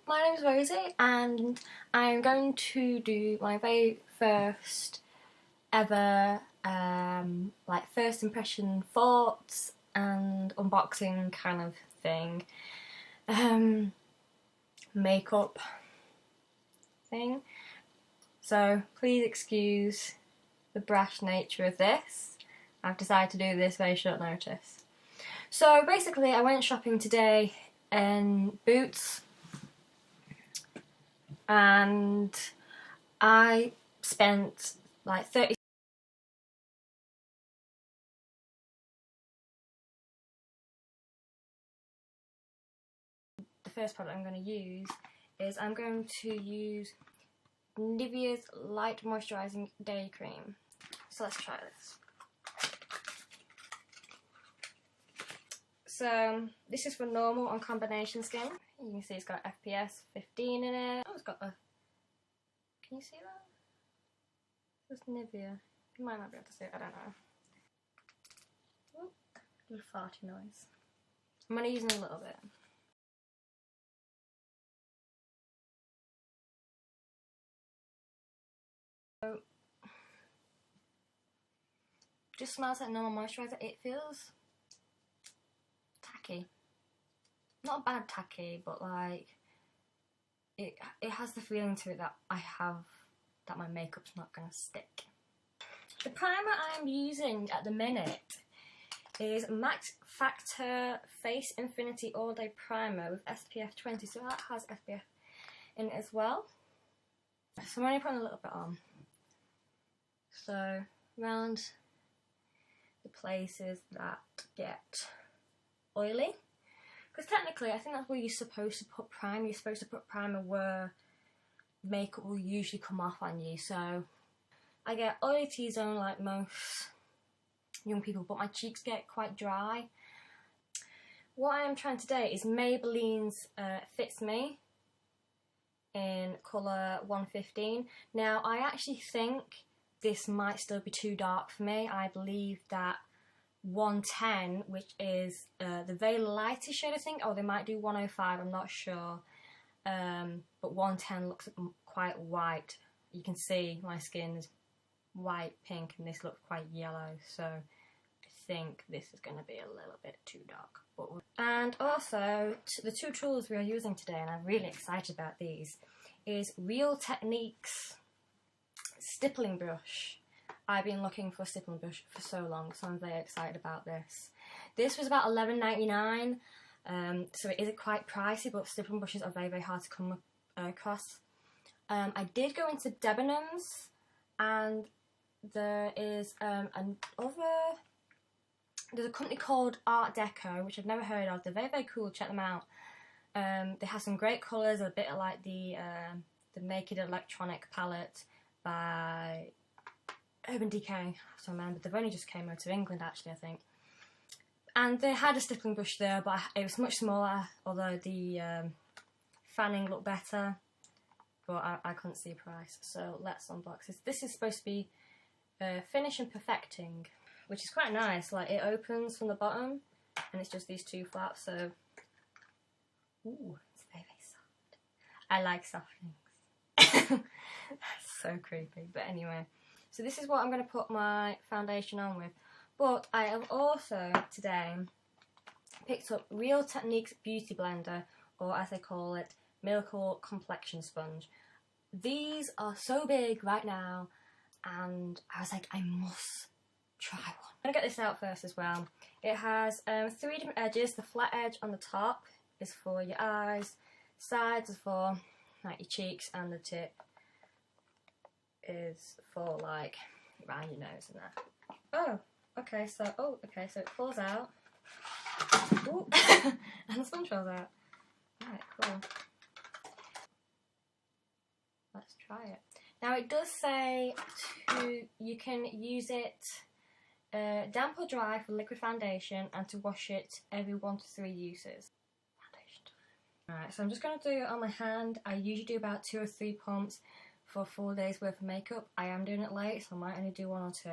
my name is Rosie and I'm going to do my very first ever first impression thoughts and unboxing kind of thing, makeup thing. So please excuse the brash nature of this. I've decided to do this very short notice. So basically I went shopping today in Boots and I spent like 30. The first product I'm going to use is I'm going to use Nivea's Light Moisturising Day Cream. So let's try this. So this is for normal and combination skin. You can see it's got FPS 15 in it. Oh, it's got a... Can you see that? It's Nivea. You might not be able to see it, I don't know. Oh, little farty noise. I'm going to use it a little bit. So, just smells like normal moisturiser. It feels tacky. Not bad tacky, but like it has the feeling to it that that my makeup's not gonna stick. The primer I'm using at the minute is Max Factor Face Infinity All Day Primer with SPF 20, so that has SPF in it as well. So I'm only putting a little bit on. So around the places that get oily. Because technically, I think that's where you're supposed to put primer. You're supposed to put primer where makeup will usually come off on you. So I get oily T-zone like most young people, but my cheeks get quite dry. What I am trying today is Maybelline's Fit Me in colour 115. Now, I actually think this might still be too dark for me. I believe that 110, which is the very lightest shade, I think. Oh, they might do 105, I'm not sure. But 110 looks quite white. You can see my skin is white, pink, and this looks quite yellow. So I think this is going to be a little bit too dark. And also, the two tools we are using today, and I'm really excited about these, is Real Techniques Stippling Brush. I've been looking for a stippling brush for so long, so I'm very excited about this. This was about $11.99, so it is quite pricey, but stippling brushes are very, very hard to come across. I did go into Debenhams, and there is there's a company called Artdeco, which I've never heard of. They're very, very cool, check them out. They have some great colours, a bit like the Make It Electronic palette by Urban Decay. I have to remember, they've only just came out to England actually, I think. And they had a stippling brush there, but it was much smaller, although the fanning looked better, but I couldn't see price. So let's unbox this. This is supposed to be Finish and Perfecting, which is quite nice. Like, it opens from the bottom, and it's just these two flaps, so... Ooh, it's very, very soft. I like soft things. That's so creepy, but anyway. So this is what I'm going to put my foundation on with. But I have also, today, picked up Real Techniques Beauty Blender, or as they call it, Miracle Complexion Sponge. These are so big right now, and I was like, I must try one. I'm going to get this out first as well. It has 3 different edges. The flat edge on the top is for your eyes, sides are for like your cheeks, and the tip is for like around your nose and that. Oh, okay, so it falls out. Ooh. And the sponge falls out. Alright, cool. Let's try it. Now it does say you can use it damp or dry for liquid foundation, and to wash it every 1 to 3 uses. Foundation. Alright, so I'm just going to do it on my hand. I usually do about 2 or 3 pumps for a full day's worth of makeup. I am doing it late, so I might only do 1 or 2.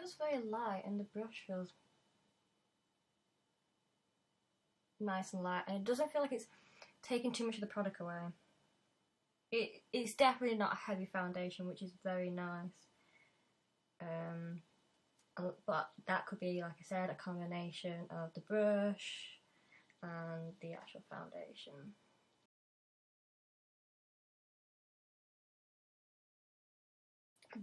feels very light and the brush feels nice and light, and it doesn't feel like it's taking too much of the product away. It's definitely not a heavy foundation, which is very nice. But that could be, like I said, a combination of the brush and the actual foundation.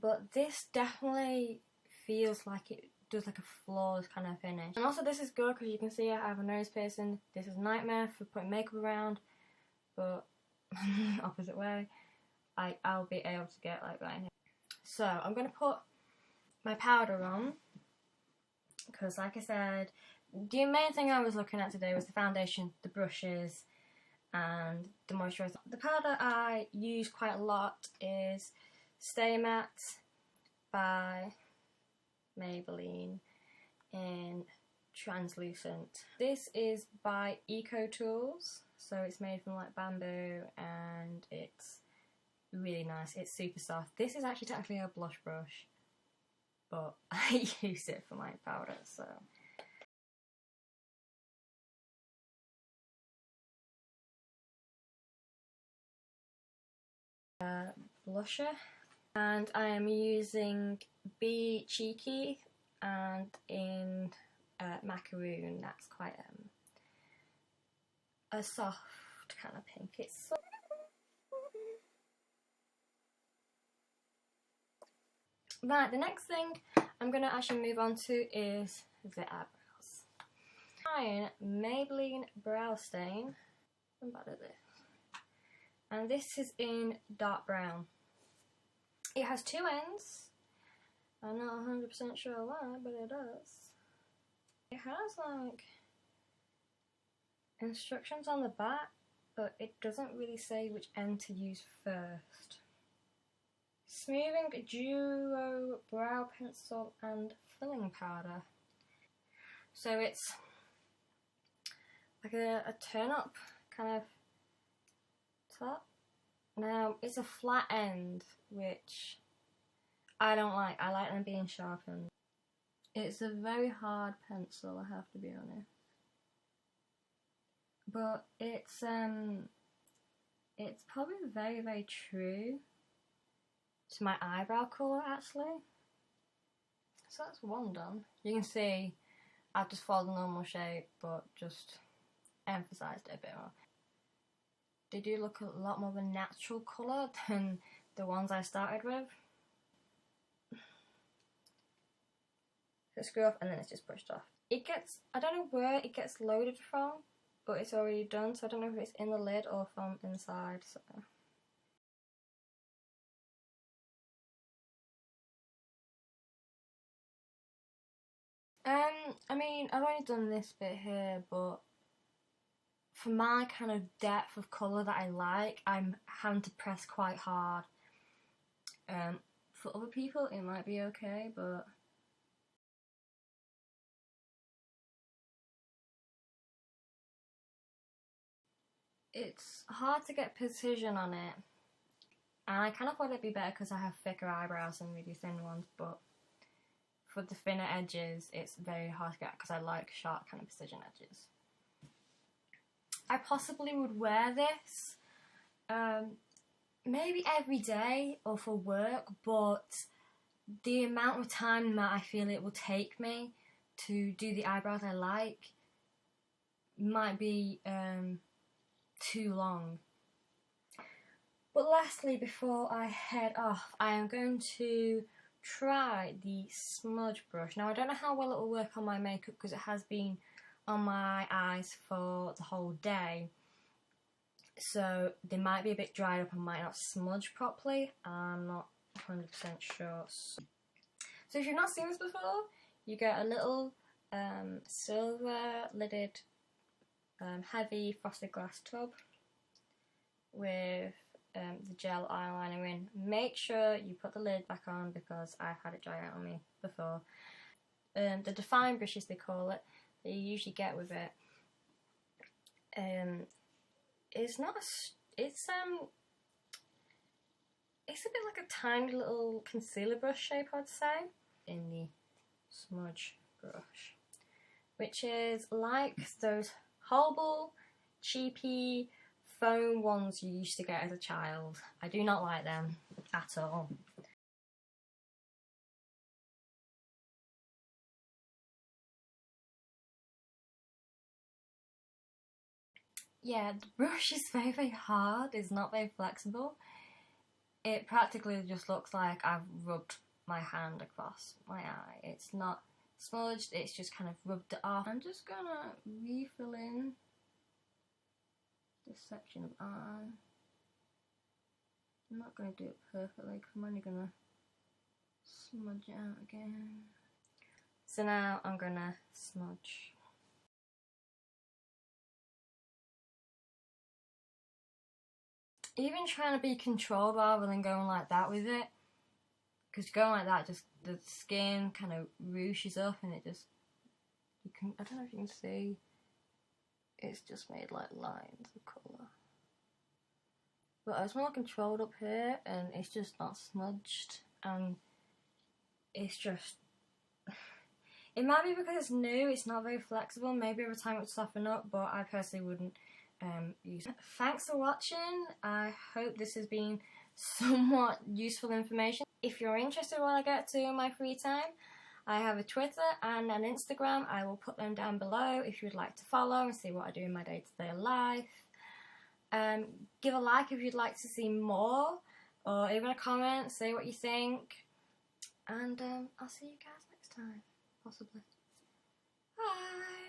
But this definitely feels like it does like a flawless kind of finish. And also this is good because you can see I have a nose piercing. This is a nightmare for putting makeup around, but opposite way, I'll be able to get like right here. So I'm going to put my powder on because, like I said, the main thing I was looking at today was the foundation, the brushes and the moisturiser. The powder I use quite a lot is Stay Matte by Maybelline in translucent. This is by Eco Tools, so it's made from like bamboo and it's really nice. It's super soft. This is actually technically a blush brush, but I use it for my powder, so. Blusher, and I am using Be Cheeky and in macaroon. That's quite a soft kind of pink. It's so right. The next thing I'm gonna actually move on to is the eyebrows. Trying Maybelline Brow Stain. I'm bad at this, and this is in dark brown. It has two ends. I'm not 100% sure why, but it does. It has like instructions on the back, but it doesn't really say which end to use first. Smoothing Duo Brow Pencil and Filling Powder. So it's like a turn up kind of top. Now it's a flat end, which I don't like. I like them being sharpened. It's a very hard pencil, I have to be honest. But it's probably very, very true to my eyebrow colour actually. So that's one done. You can see I've just followed the normal shape but just emphasised it a bit more. They do look a lot more of a natural colour than the ones I started with. Screw off and then it's just brushed off. It gets, I don't know where it gets loaded from, but it's already done, so I don't know if it's in the lid or from inside, so. I mean, I've only done this bit here, but for my kind of depth of colour that I like, I'm having to press quite hard. For other people, it might be okay, but it's hard to get precision on it. And I kind of thought it'd be better because I have thicker eyebrows and really thin ones, but for the thinner edges, it's very hard to get because I like sharp kind of precision edges. I possibly would wear this maybe every day or for work, but the amount of time that I feel it will take me to do the eyebrows I like might be too long. But lastly, before I head off, I am going to try the Smudge Brush. Now I don't know how well it will work on my makeup because it has been on my eyes for the whole day, so they might be a bit dried up and might not smudge properly. I'm not 100% sure. So if you've not seen this before, you get a little silver lidded heavy frosted glass tub with the gel eyeliner in. Make sure you put the lid back on because I've had it dry out on me before. The define brushes they call it, that you usually get with it, it's not a, it's a bit like a tiny little concealer brush shape, I'd say. In the Smudge Brush, which is like those horrible, cheapy foam ones you used to get as a child. I do not like them at all. Yeah, the brush is very, very hard. It's not very flexible. It practically just looks like I've rubbed my hand across my eye. It's not smudged, it's just kind of rubbed it off. I'm just gonna refill in this section of eye. I'm not gonna do it perfectly because I'm only gonna smudge it out again. So now I'm gonna smudge. Even trying to be controlled rather than going like that with it, because going like that, just the skin kind of ruches up and it just, you can, I don't know if you can see, it's just made like lines of colour. But I was more controlled up here and it's just not smudged, and it's just, it might be because it's new, it's not very flexible, maybe over time it would soften up, but I personally wouldn't use it. Thanks for watching. I hope this has been somewhat useful information. If you're interested in what I get to in my free time, I have a Twitter and an Instagram. I will put them down below if you'd like to follow and see what I do in my day-to-day life. Give a like if you'd like to see more, or even a comment, say what you think, and I'll see you guys next time, possibly. Bye!